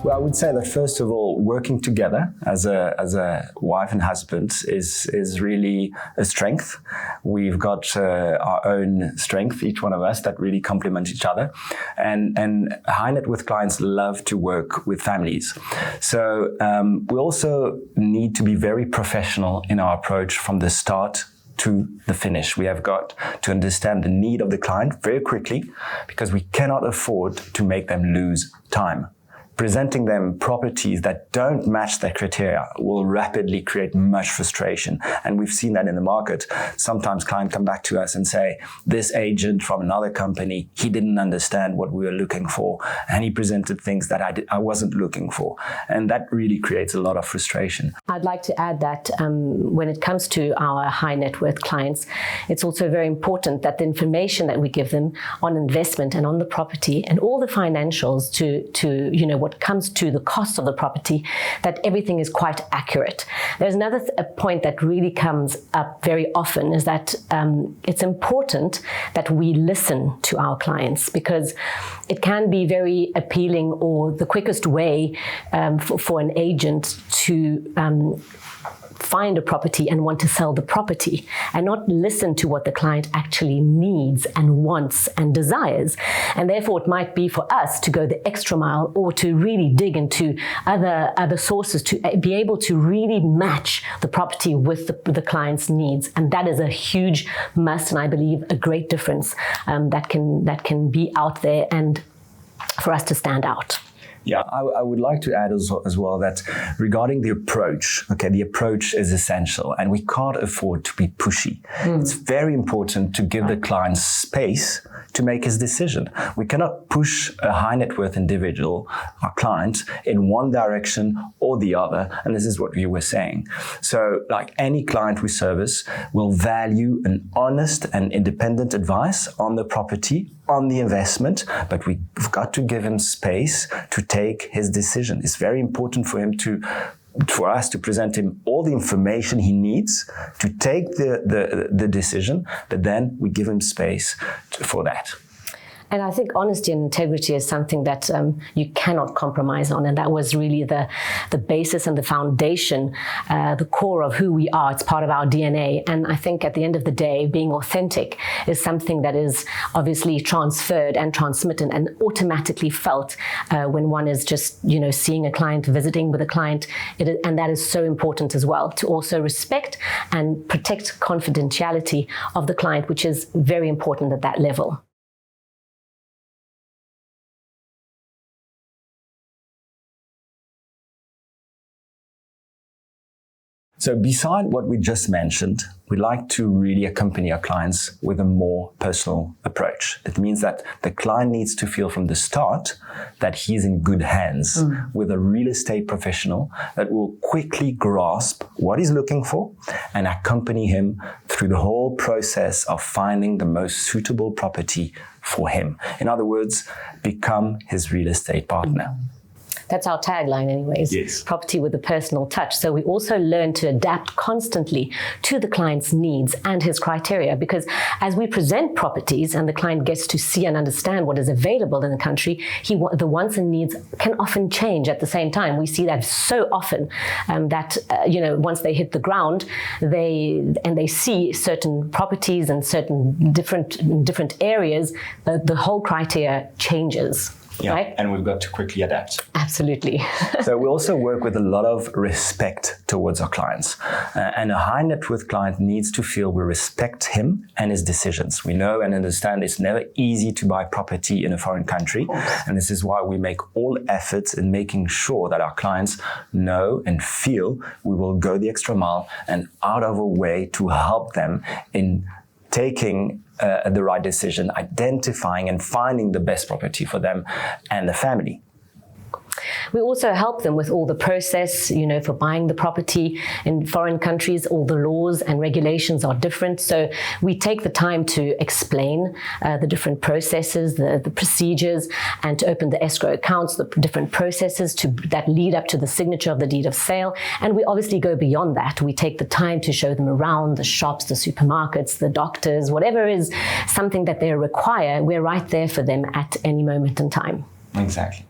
Well, I would say that first of all, working together as a wife and husband is really a strength. We've got our own strength, each one of us, that really complement each other. And high net worth clients love to work with families. So we also need to be very professional in our approach from the start to the finish. We have got to understand the need of the client very quickly, because we cannot afford to make them lose time. Presenting them properties that don't match their criteria will rapidly create much frustration. And we've seen that in the market. Sometimes clients come back to us and say, this agent from another company, he didn't understand what we were looking for. And he presented things that I wasn't looking for. And that really creates a lot of frustration. I'd like to add that when it comes to our high net worth clients, it's also very important that the information that we give them on investment and on the property and all the financials to what comes to the cost of the property, that everything is quite accurate. There's another point that really comes up very often is that it's important that we listen to our clients, because it can be very appealing or the quickest way for an agent to find a property and want to sell the property and not listen to what the client actually needs and wants and desires. And therefore it might be for us to go the extra mile or to really dig into other sources to be able to really match the property with the client's needs. And that is a huge must, and I believe a great difference that can be out there and for us to stand out. Yeah, I would like to add as well that regarding the approach, the approach is essential, and we can't afford to be pushy. It's very important to give the client space to make his decision. We cannot push a high net worth individual, our client, in one direction or the other, and this is what you were saying. So like any client we service will value an honest and independent advice on the property, on the investment, but we've got to give him space to take his decision. It's very important for us to present him all the information he needs to take the decision, but then we give him space for that. And I think honesty and integrity is something that you cannot compromise on. And that was really the basis and the foundation, the core of who we are. It's part of our DNA. And I think at the end of the day, being authentic is something that is obviously transferred and transmitted and automatically felt when one is just, seeing a client, visiting with a client. And that is so important as well, to also respect and protect confidentiality of the client, which is very important at that level. So beside what we just mentioned, we like to really accompany our clients with a more personal approach. It means that the client needs to feel from the start that he's in good hands with a real estate professional that will quickly grasp what he's looking for and accompany him through the whole process of finding the most suitable property for him. In other words, become his real estate partner. That's our tagline anyways. Yes. Property with a personal touch. So we also learn to adapt constantly to the client's needs and his criteria, because as we present properties and the client gets to see and understand what is available in the country, the wants and needs can often change at the same time. We see that so often that once they hit the ground, they see certain properties and certain different areas, the whole criteria changes. Yeah, right? And we've got to quickly adapt. Absolutely. So we also work with a lot of respect towards our clients. And a high net worth client needs to feel we respect him and his decisions. We know and understand it's never easy to buy property in a foreign country. And this is why we make all efforts in making sure that our clients know and feel we will go the extra mile and out of our way to help them in taking the right decision, identifying and finding the best property for them and the family. We also help them with all the process, for buying the property. In foreign countries, all the laws and regulations are different. So we take the time to explain the different processes, the procedures, and to open the escrow accounts, the different processes that lead up to the signature of the deed of sale. And we obviously go beyond that. We take the time to show them around the shops, the supermarkets, the doctors, whatever is something that they require. We're right there for them at any moment in time. Exactly.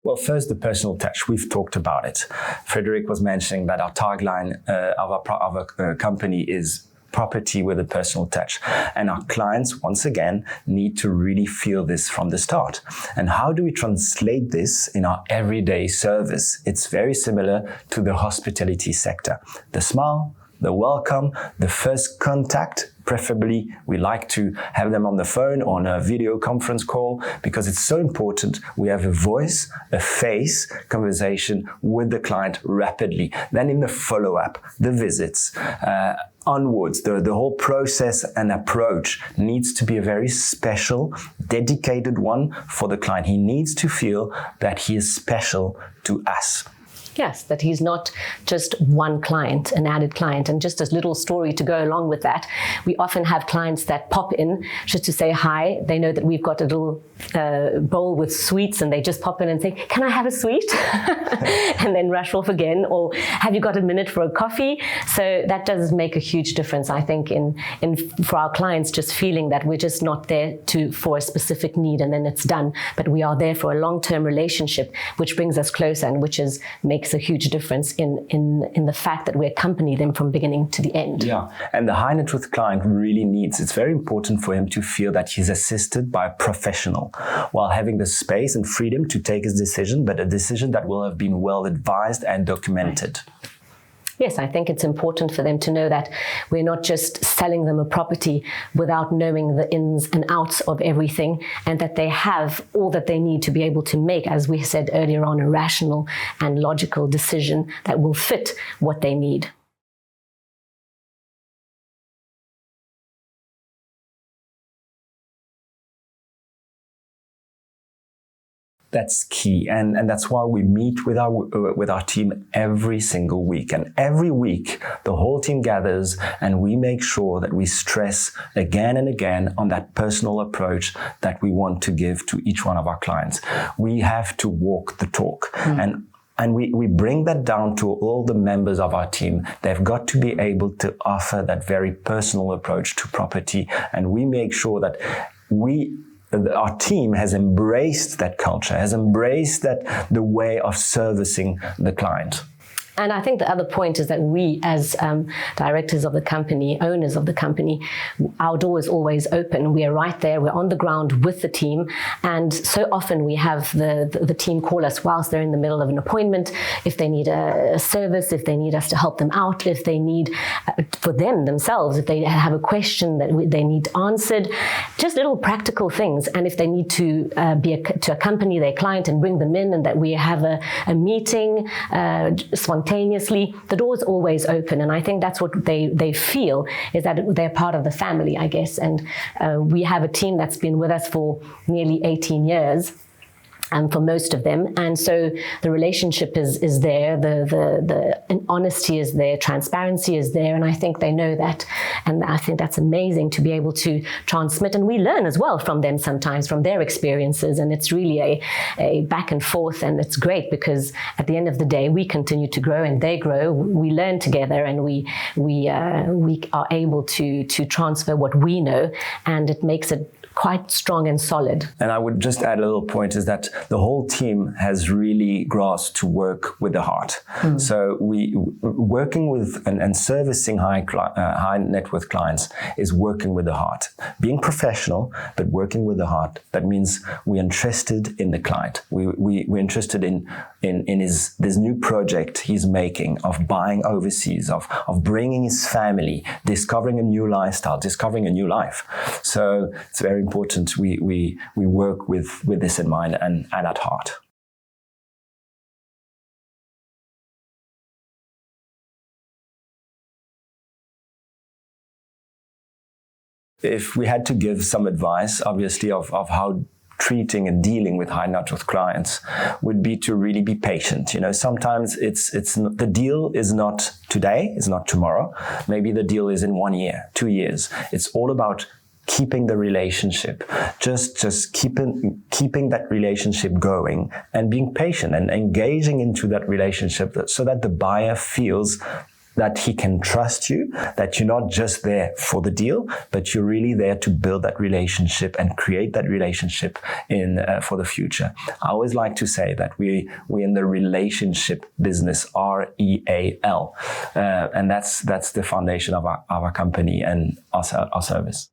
Well, first, the personal touch. We've talked about it. Frédérique was mentioning that our tagline of our company is property with a personal touch. And our clients, once again, need to really feel this from the start. And how do we translate this in our everyday service? It's very similar to the hospitality sector. The smile, the welcome, the first contact. Preferably, we like to have them on the phone or on a video conference call because it's so important. We have a voice, a face conversation with the client rapidly. Then in the follow-up, the visits, onwards, the whole process and approach needs to be a very special, dedicated one for the client. He needs to feel that he is special to us. Yes, that he's not just one client, an added client. And just a little story to go along with that, we often have clients that pop in just to say hi. They know that we've got a little bowl with sweets and they just pop in and say, can I have a sweet? And then rush off again. Or have you got a minute for a coffee? So that does make a huge difference, I think, in for our clients, just feeling that we're just not there for a specific need and then it's done. But we are there for a long-term relationship, which brings us closer and which makes a huge difference in the fact that we accompany them from beginning to the end. Yeah, and the high net worth client really it's very important for him to feel that he's assisted by a professional while having the space and freedom to take his decision, but a decision that will have been well advised and documented. Yes, I think it's important for them to know that we're not just selling them a property without knowing the ins and outs of everything, and that they have all that they need to be able to make, as we said earlier on, a rational and logical decision that will fit what they need. That's key, and that's why we meet with our team every single week. And every week, the whole team gathers and we make sure that we stress again and again on that personal approach that we want to give to each one of our clients. We have to walk the talk. And we bring that down to all the members of our team. They've got to be able to offer that very personal approach to property. And we make sure that our team has embraced that culture, has embraced the way of servicing the client. And I think the other point is that we, as directors of the company, owners of the company, our door is always open. We are right there. We're on the ground with the team. And so often we have the team call us whilst they're in the middle of an appointment, if they need a service, if they need us to help them out, if they need, for them themselves, if they have a question that they need answered, just little practical things. And if they need to accompany their client and bring them in, and that we have a meeting spontaneously, the door's always open. And I think that's what they feel, is that they're part of the family, I guess. And we have a team that's been with us for nearly 18 years. For most of them, and so the relationship is there, the honesty is there, transparency is there, and I think they know that, and I think that's amazing to be able to transmit, and we learn as well from them sometimes, from their experiences, and it's really a back and forth, and it's great because at the end of the day we continue to grow and they grow, we learn together, and we are able to transfer what we know, and it makes it quite strong and solid. And I would just add a little point, is that the whole team has really grasped to work with the heart. So we working with and servicing high net worth clients is working with the heart. Being professional, but working with the heart. That means we're interested in the client. We're interested in this new project he's making of buying overseas, of bringing his family, discovering a new lifestyle, discovering a new life. So it's very important we work with this in mind and at heart. If we had to give some advice, obviously, of how treating and dealing with high net worth clients, would be to really be patient. You know, sometimes it's not, the deal is not today, it's not tomorrow. Maybe the deal is in 1 year, 2 years. It's all about keeping the relationship, just keeping that relationship going and being patient and engaging into that relationship so that the buyer feels that he can trust you, that you're not just there for the deal, but you're really there to build that relationship and create that relationship for the future. I always like to say that we're in the relationship business, REAL, and that's the foundation of our company and our service.